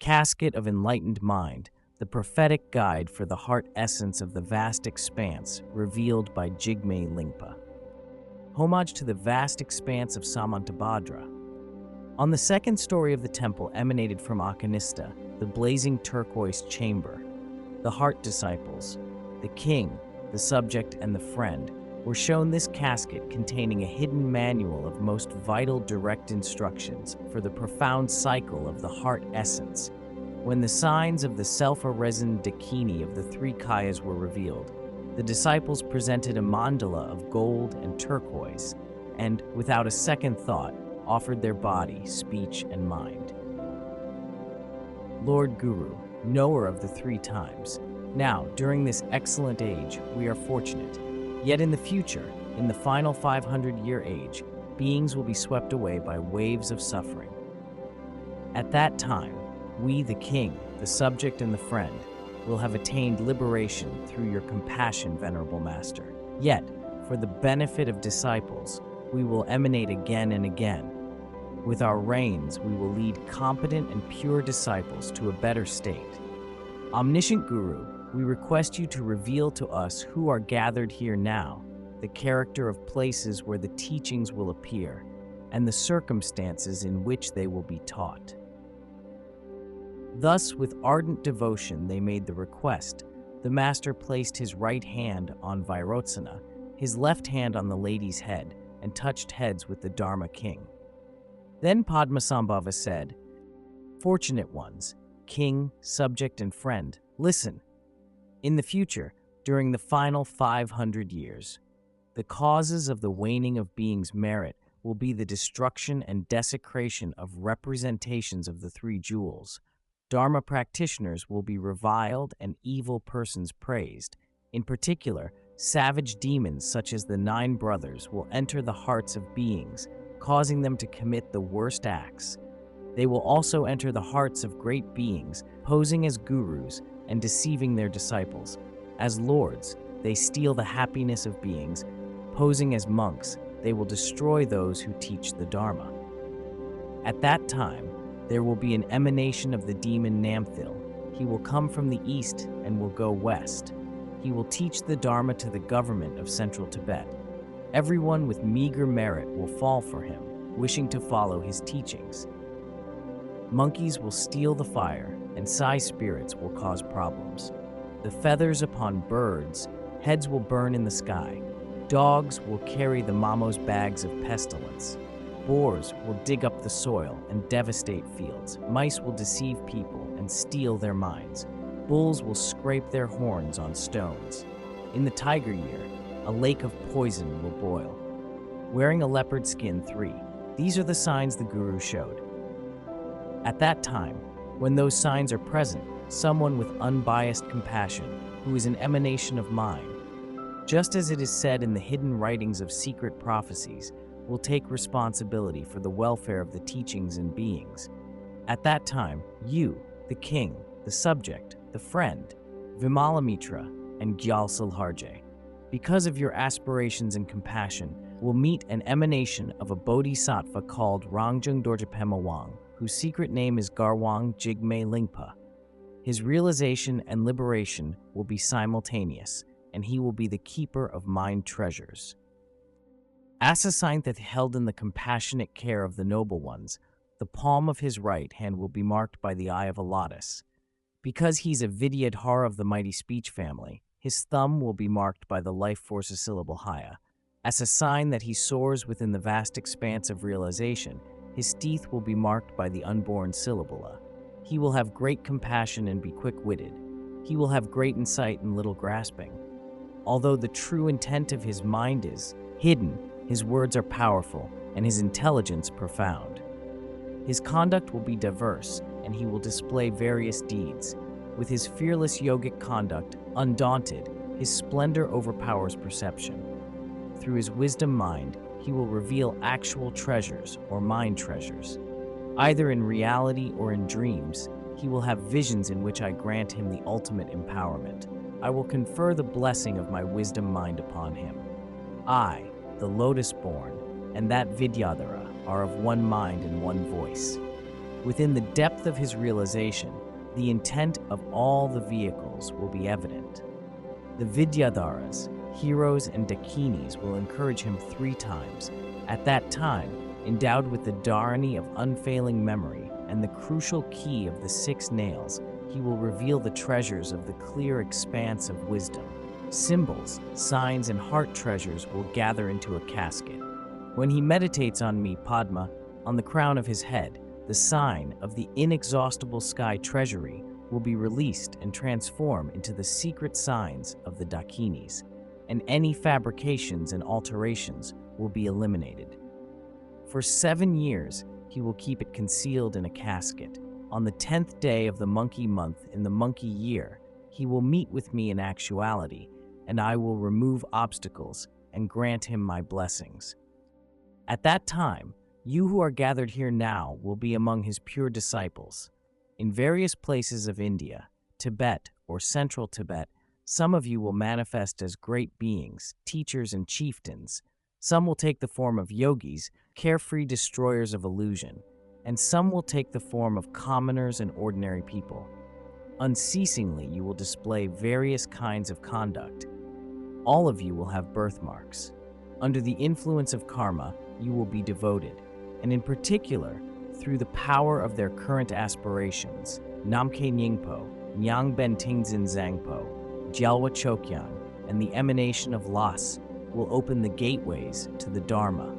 Casket of Enlightened Mind, the prophetic guide for the heart essence of the vast expanse revealed by Jigme Lingpa. Homage to the vast expanse of Samantabhadra. On the second story of the temple emanated from Akanista, the blazing turquoise chamber. The heart disciples, the king, the subject, and the friend, were shown this casket containing a hidden manual of most vital direct instructions for the profound cycle of the heart essence. When the signs of the self-arisen dakini of the three kayas were revealed, the disciples presented a mandala of gold and turquoise, and, without a second thought, offered their body, speech, and mind. Lord Guru, knower of the three times, now, during this excellent age, we are fortunate. Yet in the future, in the final 500-year age, beings will be swept away by waves of suffering. At that time, we, the king, the subject, and the friend, will have attained liberation through your compassion, Venerable Master. Yet, for the benefit of disciples, we will emanate again and again. With our reins, we will lead competent and pure disciples to a better state. Omniscient Guru, we request you to reveal to us who are gathered here now, the character of places where the teachings will appear, and the circumstances in which they will be taught. Thus, with ardent devotion, they made the request. The master placed his right hand on Vairotsana, his left hand on the lady's head, and touched heads with the Dharma king. Then Padmasambhava said, "Fortunate ones, king, subject, and friend, listen. In the future, during the final 500 years, the causes of the waning of beings' merit will be the destruction and desecration of representations of the three jewels. Dharma practitioners will be reviled and evil persons praised. In particular, savage demons such as the 9 brothers will enter the hearts of beings, causing them to commit the worst acts. They will also enter the hearts of great beings, posing as gurus and deceiving their disciples. As lords, they steal the happiness of beings. Posing as monks, they will destroy those who teach the Dharma. At that time, there will be an emanation of the demon Namthil. He will come from the east and will go west. He will teach the Dharma to the government of central Tibet. Everyone with meager merit will fall for him, wishing to follow his teachings. Monkeys will steal the fire, and Sai spirits will cause problems. The feathers upon birds, heads will burn in the sky. Dogs will carry the Mamo's bags of pestilence. Boars will dig up the soil and devastate fields. Mice will deceive people and steal their minds. Bulls will scrape their horns on stones. In the tiger year, a lake of poison will boil. Wearing a leopard skin 3. These are the signs the Guru showed. At that time, when those signs are present, someone with unbiased compassion, who is an emanation of mind, just as it is said in the hidden writings of secret prophecies, will take responsibility for the welfare of the teachings and beings. At that time, you, the king, the subject, the friend, Vimalamitra, and Gyalsalharje, because of your aspirations and compassion, will meet an emanation of a bodhisattva called Rangjung Dorjapemawang, whose secret name is Garwang Jigme Lingpa. His realization and liberation will be simultaneous, and he will be the keeper of mind treasures. As a sign that held in the compassionate care of the noble ones, the palm of his right hand will be marked by the eye of a lotus. Because he's a Vidyadhara of the mighty speech family, his thumb will be marked by the life force of syllable Haya. As a sign that he soars within the vast expanse of realization, his teeth will be marked by the unborn syllabula. He will have great compassion and be quick-witted. He will have great insight and little grasping. Although the true intent of his mind is hidden, his words are powerful and his intelligence profound. His conduct will be diverse, and he will display various deeds. With his fearless yogic conduct, undaunted, his splendor overpowers perception. Through his wisdom mind, he will reveal actual treasures or mind treasures. Either in reality or in dreams, he will have visions in which I grant him the ultimate empowerment. I will confer the blessing of my wisdom mind upon him. I, the lotus-born, and that Vidyadhara are of one mind and one voice. Within the depth of his realization, the intent of all the vehicles will be evident. The Vidyadharas, heroes and dakinis will encourage him 3 times. At that time, endowed with the dharani of unfailing memory and the crucial key of the 6 nails, he will reveal the treasures of the clear expanse of wisdom. Symbols, signs, and heart treasures will gather into a casket. When he meditates on me, Padma, on the crown of his head, the sign of the inexhaustible sky treasury will be released and transform into the secret signs of the dakinis, and any fabrications and alterations will be eliminated. For 7 years, he will keep it concealed in a casket. On the 10th day of the monkey month in the monkey year, he will meet with me in actuality, and I will remove obstacles and grant him my blessings. At that time, you who are gathered here now will be among his pure disciples. In various places of India, Tibet, or Central Tibet, some of you will manifest as great beings, teachers, and chieftains. Some will take the form of yogis, carefree destroyers of illusion, and some will take the form of commoners and ordinary people. Unceasingly, you will display various kinds of conduct. All of you will have birthmarks. Under the influence of karma, you will be devoted, and in particular, through the power of their current aspirations, Namke Nyingpo, Nyang Ben Tingzin Zangpo, Gyalwa Chokyang, and the emanation of Las will open the gateways to the Dharma.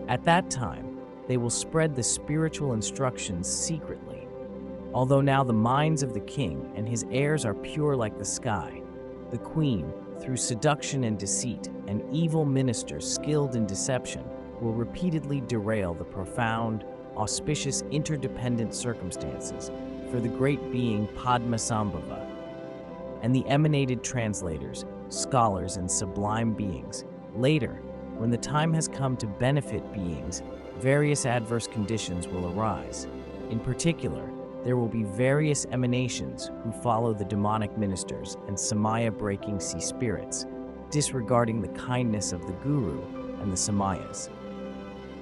At that time, they will spread the spiritual instructions secretly. Although now the minds of the king and his heirs are pure like the sky, the queen, through seduction and deceit, and evil ministers skilled in deception, will repeatedly derail the profound, auspicious interdependent circumstances for the great being Padmasambhava, and the emanated translators, scholars, and sublime beings. Later, when the time has come to benefit beings, various adverse conditions will arise. In particular, there will be various emanations who follow the demonic ministers and Samaya-breaking sea spirits, disregarding the kindness of the Guru and the Samayas.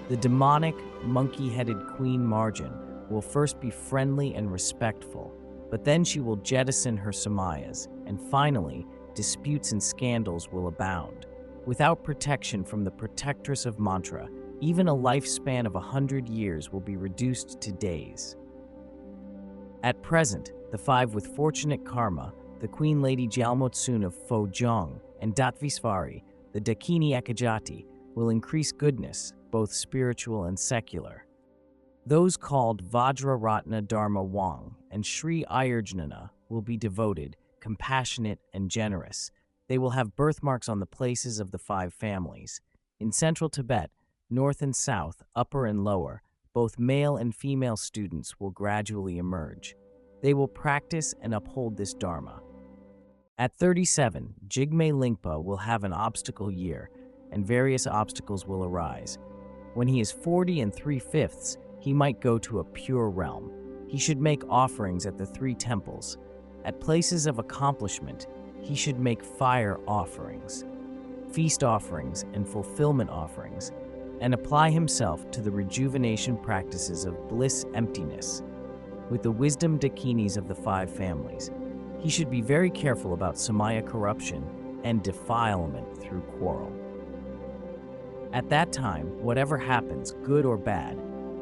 The demonic, monkey-headed Queen Marjan will first be friendly and respectful, but then she will jettison her Samayas, and finally, disputes and scandals will abound. Without protection from the protectress of mantra, even a lifespan of 100 years will be reduced to days. At present, the 5 with fortunate karma, the Queen Lady Jalmotsun of Phojong and Datvisvari, the Dakini Ekajati, will increase goodness, both spiritual and secular. Those called Vajraratna Dharma Wang and Sri Ayurjnana will be devoted, compassionate, and generous. They will have birthmarks on the places of the 5 families. In Central Tibet, North and South, Upper and Lower, both male and female students will gradually emerge. They will practice and uphold this Dharma. At 37, Jigme Lingpa will have an obstacle year, and various obstacles will arise. When he is 40 and 3/5, he might go to a pure realm. He should make offerings at the 3 temples. At places of accomplishment, he should make fire offerings, feast offerings, and fulfillment offerings, and apply himself to the rejuvenation practices of bliss emptiness. With the wisdom dakinis of the 5 families, he should be very careful about samaya corruption and defilement through quarrel. At that time, whatever happens, good or bad,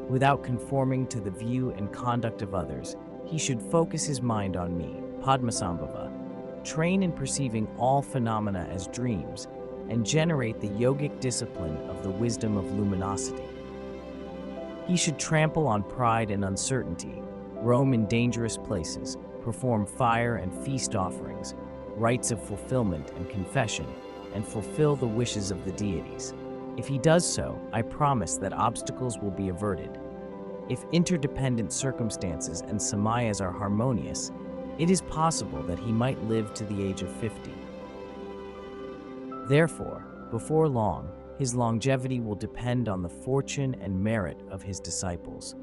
without conforming to the view and conduct of others, he should focus his mind on me, Padmasambhava, train in perceiving all phenomena as dreams, and generate the yogic discipline of the wisdom of luminosity. He should trample on pride and uncertainty, roam in dangerous places, perform fire and feast offerings, rites of fulfillment and confession, and fulfill the wishes of the deities. If he does so, I promise that obstacles will be averted. If interdependent circumstances and samayas are harmonious, it is possible that he might live to the age of 50. Therefore, before long, his longevity will depend on the fortune and merit of his disciples.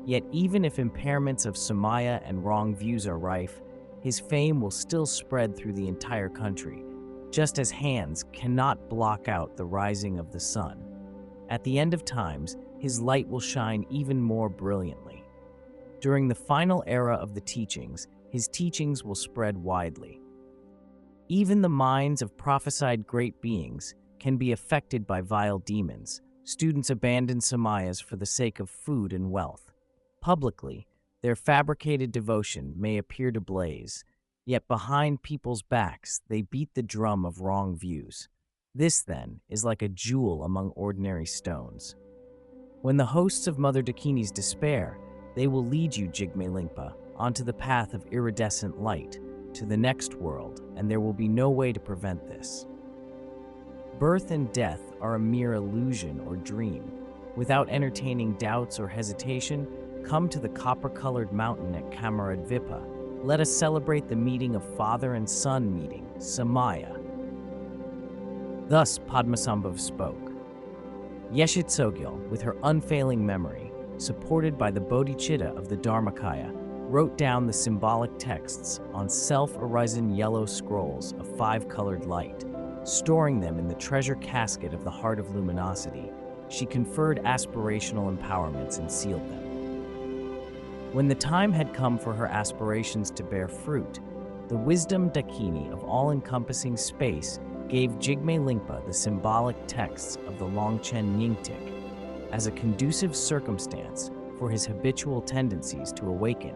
Yet even if impairments of samaya and wrong views are rife, his fame will still spread through the entire country, just as hands cannot block out the rising of the sun. At the end of times, his light will shine even more brilliantly. During the final era of the teachings, his teachings will spread widely. Even the minds of prophesied great beings can be affected by vile demons. Students abandon samayas for the sake of food and wealth. Publicly, their fabricated devotion may appear to blaze, yet behind people's backs they beat the drum of wrong views. This, then, is like a jewel among ordinary stones. When the hosts of Mother Dakini's despair, they will lead you, Jigme Lingpa, onto the path of iridescent light, to the next world, and there will be no way to prevent this. Birth and death are a mere illusion or dream. Without entertaining doubts or hesitation, come to the copper-colored mountain at Kamaradvipa. Let us celebrate the meeting of father and son meeting, Samaya. Thus Padmasambhava spoke. Yeshit Tsogyal, with her unfailing memory, supported by the Bodhicitta of the Dharmakaya, wrote down the symbolic texts on self-arisen yellow scrolls of 5-colored light. Storing them in the treasure casket of the heart of luminosity, she conferred aspirational empowerments and sealed them. When the time had come for her aspirations to bear fruit, the wisdom Dakini of all-encompassing space gave Jigme Lingpa the symbolic texts of the Longchen Nyingtik as a conducive circumstance for his habitual tendencies to awaken.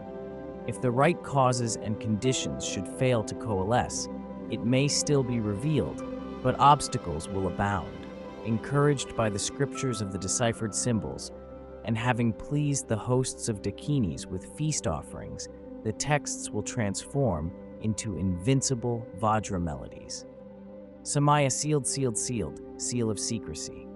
If the right causes and conditions should fail to coalesce, it may still be revealed, but obstacles will abound. Encouraged by the scriptures of the deciphered symbols, and having pleased the hosts of Dakinis with feast offerings, the texts will transform into invincible Vajra melodies. Samaya sealed, seal of secrecy.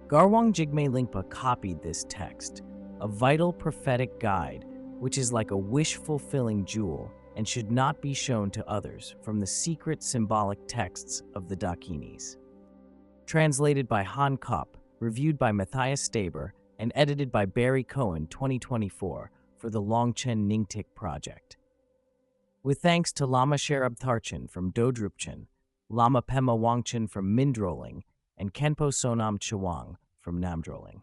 Garwang Jigme Lingpa copied this text, a vital prophetic guide which is like a wish-fulfilling jewel and should not be shown to others, from the secret symbolic texts of the Dakinis. Translated by Han Kopp, reviewed by Matthias Staber, and edited by Barry Cohen 2024 for the Longchen Nyingtik Project. With thanks to Lama Sherab Tharchin from Dodrupchen, Lama Pema Wangchen from Mindroling, and Kenpo Sonam Chawang from Namdroling.